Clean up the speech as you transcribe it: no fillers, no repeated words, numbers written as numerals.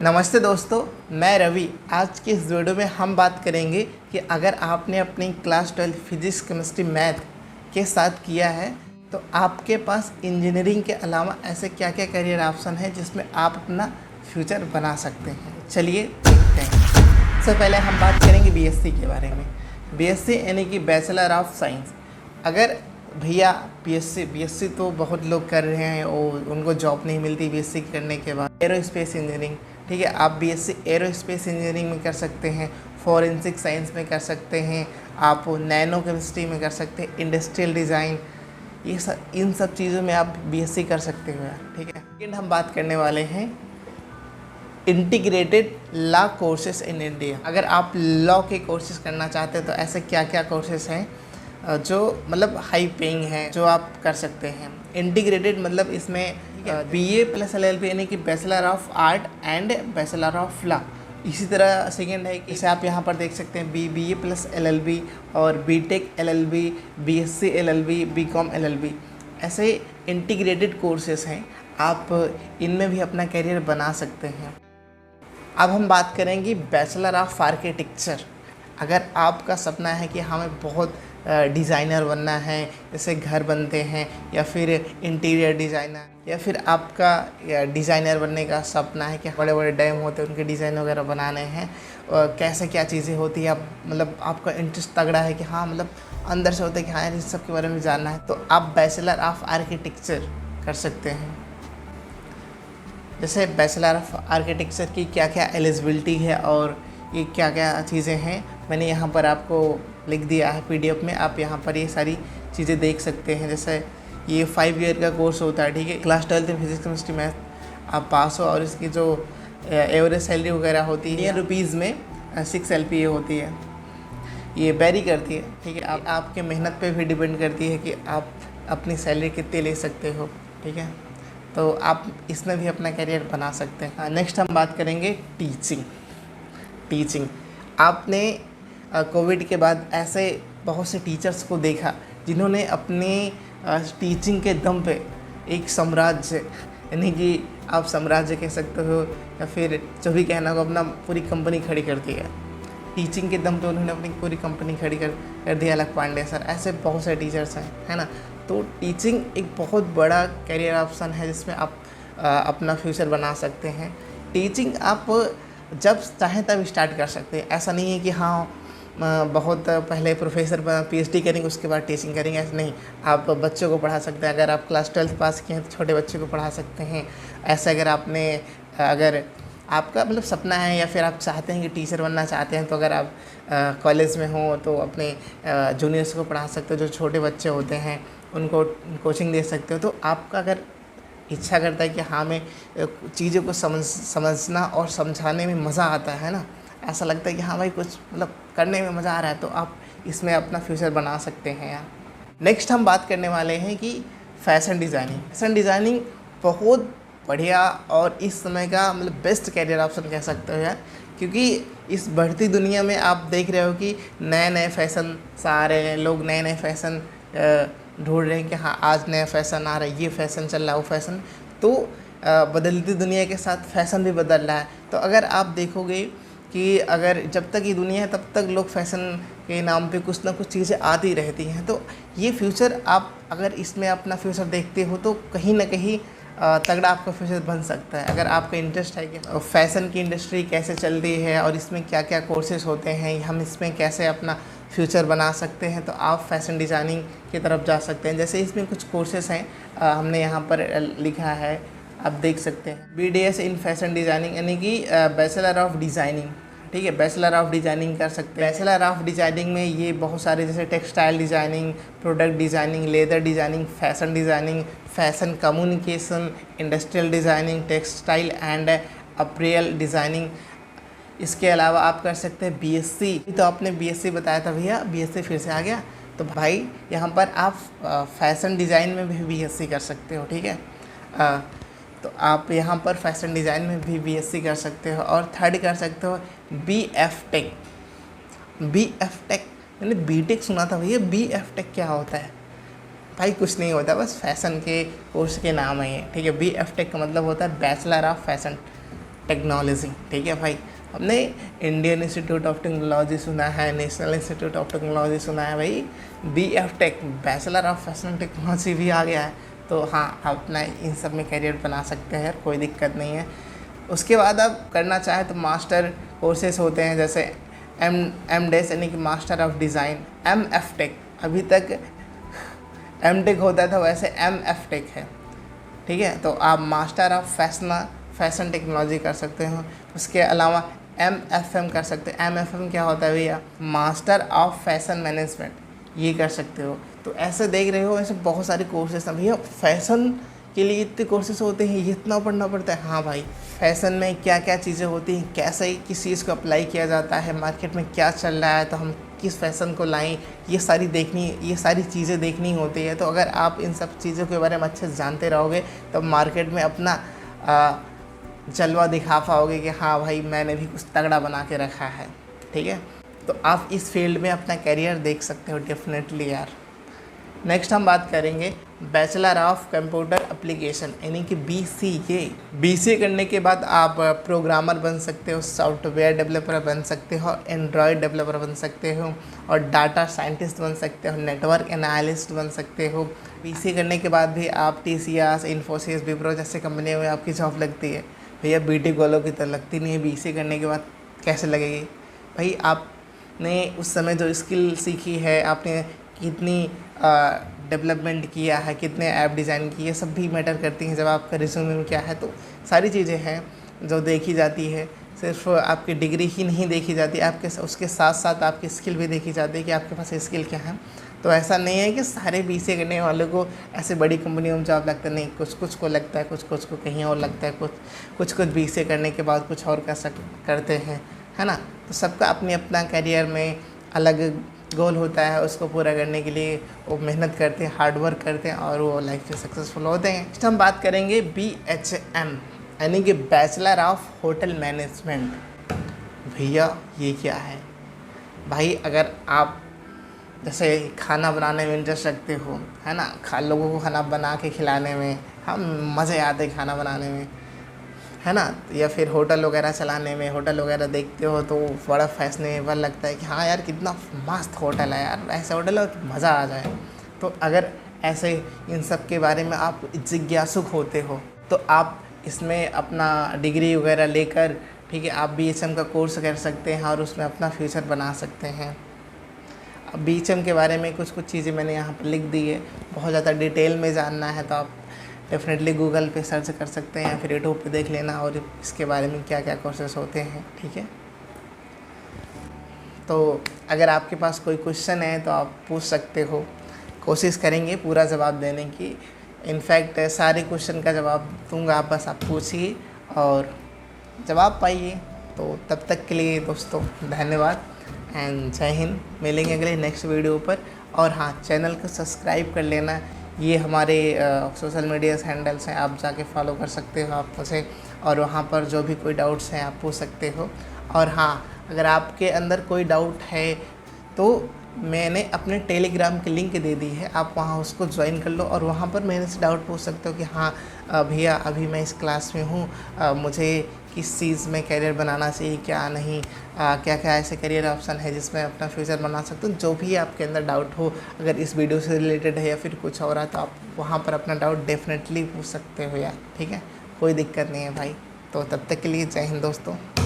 नमस्ते दोस्तों, मैं रवि। आज की इस वीडियो में हम बात करेंगे कि अगर आपने अपनी क्लास 12 फिजिक्स केमिस्ट्री मैथ के साथ किया है तो आपके पास इंजीनियरिंग के अलावा ऐसे क्या क्या करियर ऑप्शन है जिसमें आप अपना फ्यूचर बना सकते हैं। चलिए देखते हैं। सबसे पहले हम बात करेंगे बीएससी के बारे में। बीएससी यानी कि बैचलर ऑफ साइंस। अगर भैया बीएससी तो बहुत लोग कर रहे हैं और उनको जॉब नहीं मिलती बीएससी करने के बाद। एरोस्पेस इंजीनियरिंग, ठीक है, आप बीएससी एरोस्पेस इंजीनियरिंग में कर सकते हैं, फॉरेंसिक साइंस में कर सकते हैं, आप नैनो केमिस्ट्री में कर सकते हैं, इंडस्ट्रियल डिज़ाइन, इन सब चीज़ों में आप बीएससी कर सकते हो, ठीक है। सेकेंड हम बात करने वाले हैं integrated law courses in India. अगर आप लॉ के कोर्सेज करना चाहते हैं तो ऐसे क्या क्या कोर्सेज हैं जो मतलब हाई पेइंग हैं जो आप कर सकते हैं। इंटीग्रेटेड मतलब इसमें बीए प्लस एलएलबी यानी कि bachelor of art and bachelor of law. इसी तरह सेकेंड है कि इसे आप यहाँ पर देख सकते हैं बीए प्लस एलएलबी और BTech LLB, BSc LLB, BCom LLB, ऐसे इंटीग्रेटेड कोर्सेज हैं। आप इनमें भी अपना करियर बना सकते हैं। अब हम बात करेंगे बैचलर ऑफ आर्किटेक्चर। अगर आपका सपना है कि हमें बहुत डिज़ाइनर बनना है, जैसे घर बनते हैं या फिर इंटीरियर डिज़ाइनर, या फिर आपका डिज़ाइनर बनने का सपना है कि बड़े बड़े डैम होते हैं उनके डिज़ाइन वगैरह बनाने हैं, कैसे क्या चीज़ें होती है, आप मतलब आपका इंटरेस्ट तगड़ा है कि हाँ मतलब अंदर से होता है कि हाँ इस सब के बारे में जानना है, तो आप बैचलर ऑफ आर्किटेक्चर कर सकते हैं। जैसे बैचलर ऑफ आर्किटेक्चर की क्या क्या एलिजिबिलिटी है और ये क्या क्या चीज़ें हैं, मैंने यहाँ पर आपको लिख दिया है पीडीएफ में। आप यहाँ पर ये सारी चीज़ें देख सकते हैं। जैसे ये 5 ईयर का कोर्स होता है, ठीक है। क्लास 12 में फिजिक्स केमिस्ट्री मैथ आप पास हो और इसकी जो एवरेज सैलरी वगैरह होती है रुपीज़ में 6 LPA होती है। ये वेरी करती है, ठीक है। आपके मेहनत पे भी डिपेंड करती है कि आप अपनी सैलरी कितनी ले सकते हो, ठीक है। तो आप इसमें भी अपना करियर बना सकते हैं। नेक्स्ट हम बात करेंगे टीचिंग। आपने कोविड के बाद ऐसे बहुत से टीचर्स को देखा जिन्होंने अपने टीचिंग के दम पे एक साम्राज्य, यानी कि आप साम्राज्य कह सकते हो या फिर जो भी कहना हो, अपना पूरी कंपनी खड़ी कर दी है। टीचिंग के दम पे उन्होंने अपनी पूरी कंपनी खड़ी कर दी। अलग पांडे सर, ऐसे बहुत से टीचर्स हैं, है ना। तो टीचिंग एक बहुत बड़ा करियर ऑप्शन है जिसमें आप अपना फ्यूचर बना सकते हैं। टीचिंग आप जब चाहें तब स्टार्ट कर सकते हैं। ऐसा नहीं है कि हाँ बहुत पहले प्रोफेसर PhD करेंगे उसके बाद टीचिंग करेंगे, ऐसा नहीं। आप बच्चों को पढ़ा सकते हैं। अगर आप क्लास 12 पास किए हैं तो छोटे बच्चों को पढ़ा सकते हैं। ऐसे अगर आपका मतलब सपना है या फिर आप चाहते हैं कि टीचर बनना चाहते हैं, तो अगर आप कॉलेज में हो तो अपने जूनियर्स को पढ़ा सकते हो। जो छोटे बच्चे होते हैं उनको कोचिंग दे सकते हो। तो आपका अगर इच्छा करता है कि हाँ मैं चीज़ों को समझना और समझाने में मज़ा आता है ना, ऐसा लगता है कि हाँ भाई कुछ मतलब करने में मज़ा आ रहा है, तो आप इसमें अपना फ्यूचर बना सकते हैं यार। नेक्स्ट हम बात करने वाले हैं कि फैशन डिज़ाइनिंग बहुत बढ़िया और इस समय का मतलब बेस्ट कैरियर ऑप्शन कह सकते हो यार, क्योंकि इस बढ़ती दुनिया में आप देख रहे हो कि नए नए फैशन आ रहे हैं। लोग नए नए फैशन ढूंढ रहे हैं कि हाँ आज नया फ़ैशन आ रहा है, ये फ़ैशन चल रहा है, वो फ़ैशन। तो बदलती दुनिया के साथ फ़ैशन भी बदल रहा है। तो अगर आप देखोगे कि अगर जब तक ये दुनिया है तब तक लोग फ़ैशन के नाम पे कुछ ना कुछ चीज़ें आती रहती हैं। तो ये फ्यूचर आप अगर इसमें अपना फ्यूचर देखते हो तो कहीं ना कहीं तगड़ा आपका फ्यूचर बन सकता है। अगर आपका इंटरेस्ट है कि फ़ैशन की इंडस्ट्री कैसे चल रही है और इसमें क्या क्या कोर्सेज होते हैं, हम इसमें कैसे अपना फ्यूचर बना सकते हैं, तो आप फैशन डिज़ाइनिंग की तरफ जा सकते हैं। जैसे इसमें कुछ कोर्सेज हैं, हमने यहाँ पर लिखा है, आप देख सकते हैं। BDS इन फैशन डिज़ाइनिंग यानी कि बैचलर ऑफ डिज़ाइनिंग, ठीक है। बैचलर ऑफ डिज़ाइनिंग कर सकते हैं। बैचलर ऑफ डिज़ाइनिंग में ये बहुत सारे जैसे textile designing, product designing, leather designing, fashion designing, fashion communication, industrial designing, textile and April designing. इसके अलावा आप कर सकते हैं BSc। तो आपने BSc बताया था भैया, BSc फिर से आ गया। तो भाई यहाँ पर आप फैशन डिज़ाइन में भी BSc कर सकते हो, ठीक है। तो आप यहाँ पर फैशन डिज़ाइन में भी BSc कर सकते हो। और थर्ड कर सकते हो BF टेक। मैंने BTech सुना था भैया, BF टेक क्या होता है? भाई कुछ नहीं होता, बस फैशन के कोर्स के नाम है ये, ठीक है। BF टेक का मतलब होता है बैचलर ऑफ फैशन टेक्नोलॉजी, ठीक है भाई। हमने इंडियन इंस्टीट्यूट ऑफ टेक्नोलॉजी सुना है, नेशनल इंस्टीट्यूट ऑफ टेक्नोलॉजी सुना है भाई, BF tech, bachelor of fashion technology भी आ गया है। तो हाँ, आप अपना इन सब में करियर बना सकते हैं, कोई दिक्कत नहीं है। उसके बाद आप करना चाहें तो मास्टर कोर्सेज होते हैं, जैसे MDes यानी कि master of design, MF tech, अभी तक M टेक होता था, वैसे MF टेक है, ठीक है। तो आप मास्टर ऑफ फैशन टेक्नोलॉजी कर सकते हो। उसके अलावा MFM कर सकते हैं। MFM क्या होता है भैया? मास्टर ऑफ फैशन मैनेजमेंट, ये कर सकते हो। तो ऐसे देख रहे हो, ऐसे बहुत सारे कोर्सेज हैं भैया। फैशन के लिए इतने कोर्सेज होते हैं, ये इतना पढ़ना पड़ता है। हाँ भाई, फैशन में क्या क्या चीज़ें होती हैं, कैसे किस चीज़ को अप्लाई किया जाता है, मार्केट में क्या चल रहा है, तो हम किस फैशन को लाएं, ये सारी चीज़ें देखनी होती है। तो अगर आप इन सब चीज़ों के बारे में अच्छे से जानते रहोगे तो मार्केट में अपना जलवा दिखा पाओगे कि हाँ भाई, मैंने भी कुछ तगड़ा बना के रखा है, ठीक है। तो आप इस फील्ड में अपना करियर देख सकते हो डेफिनेटली यार। नेक्स्ट हम बात करेंगे बैचलर ऑफ कंप्यूटर एप्लीकेशन यानी कि BCA करने के बाद आप प्रोग्रामर बन सकते हो, सॉफ्टवेयर डेवलपर बन सकते हो, एंड्रॉयड डेवलपर बन सकते हो, और डाटा साइंटिस्ट बन सकते हो, नेटवर्क एनालिस्ट बन सकते हो। BCA करने के बाद भी आप TCS, इन्फोसिस, विप्रो जैसे कंपनियों में आपकी जॉब लगती है। भैया BTech वालों की तो लगती नहीं है, BCA करने के बाद कैसे लगेगी भाई? आपने उस समय जो स्किल सीखी है, आपने कितनी डेवलपमेंट किया है, कितने ऐप डिज़ाइन किए, ये सब भी मैटर करती हैं। जब आपका रिज्यूमे में क्या है, तो सारी चीज़ें हैं जो देखी जाती है। सिर्फ आपकी डिग्री ही नहीं देखी जाती, आपके उसके साथ साथ आपकी स्किल भी देखी जाती है कि आपके पास स्किल क्या है। तो ऐसा नहीं है कि सारे BCA करने वालों को ऐसे बड़ी कंपनियों में जॉब लगता है, नहीं, कुछ को लगता है, कुछ को कहीं और लगता है, कुछ BCA करने के बाद कुछ और करते हैं, है ना। तो सबका अपनी अपना करियर में अलग गोल होता है, उसको पूरा करने के लिए वो मेहनत करते हैं, हार्ड वर्क करते हैं और वो लाइफ में सक्सेसफुल होते हैं। नेक्स्ट हम बात करेंगे BHM यानी कि बैचलर ऑफ होटल मैनेजमेंट। भैया ये क्या है भाई? अगर आप जैसे खाना बनाने में इंटरेस्ट रखते हो, है ना, लोगों को खाना बना के खिलाने में, हम मज़े आते हैं खाना बनाने में, है ना, या फिर होटल वगैरह चलाने में, होटल वगैरह देखते हो तो बड़ा फैशनेबल लगता है कि हाँ यार, कितना मस्त होटल है यार, ऐसा होटल है मज़ा आ जाए। तो अगर ऐसे इन सब के बारे में आप जिज्ञासुक होते हो तो आप इसमें अपना डिग्री वगैरह लेकर, ठीक है, आप BHM का कोर्स कर सकते हैं और उसमें अपना फ्यूचर बना सकते हैं। अब BHM के बारे में कुछ चीज़ें मैंने यहाँ पर लिख दी है। बहुत ज़्यादा डिटेल में जानना है तो आप डेफिनेटली गूगल पे सर्च कर सकते हैं या फिर यूट्यूब पे देख लेना और इसके बारे में क्या क्या कोर्सेस होते हैं, ठीक है। तो अगर आपके पास कोई क्वेश्चन है तो आप पूछ सकते हो, कोशिश करेंगे पूरा जवाब देने की। इनफैक्ट सारे क्वेश्चन का जवाब दूंगा, आप बस आप पूछिए और जवाब पाइए। तो तब तक के लिए दोस्तों धन्यवाद एंड जय हिंद। मिलेंगे अगले नेक्स्ट वीडियो पर। और हाँ, चैनल को सब्सक्राइब कर लेना। ये हमारे सोशल मीडिया हैंडल्स हैं, आप जाके फॉलो कर सकते हो आप मुझे, और वहाँ पर जो भी कोई डाउट्स हैं आप पूछ सकते हो। और हाँ, अगर आपके अंदर कोई डाउट है तो मैंने अपने टेलीग्राम की लिंक दे दी है, आप वहाँ उसको ज्वाइन कर लो और वहाँ पर मेरे से डाउट पूछ सकते हो कि हाँ भैया, अभी मैं इस क्लास में हूँ, मुझे किस चीज़ में करियर बनाना चाहिए, क्या नहीं, क्या क्या ऐसे करियर ऑप्शन है जिसमें अपना फ्यूचर बना सकते हो। जो भी आपके अंदर डाउट हो, अगर इस वीडियो से रिलेटेड है या फिर कुछ और है, तो आप वहाँ पर अपना डाउट डेफिनेटली पूछ सकते हो यार, ठीक है, कोई दिक्कत नहीं है भाई। तो तब तक के लिए जय हिंद दोस्तों।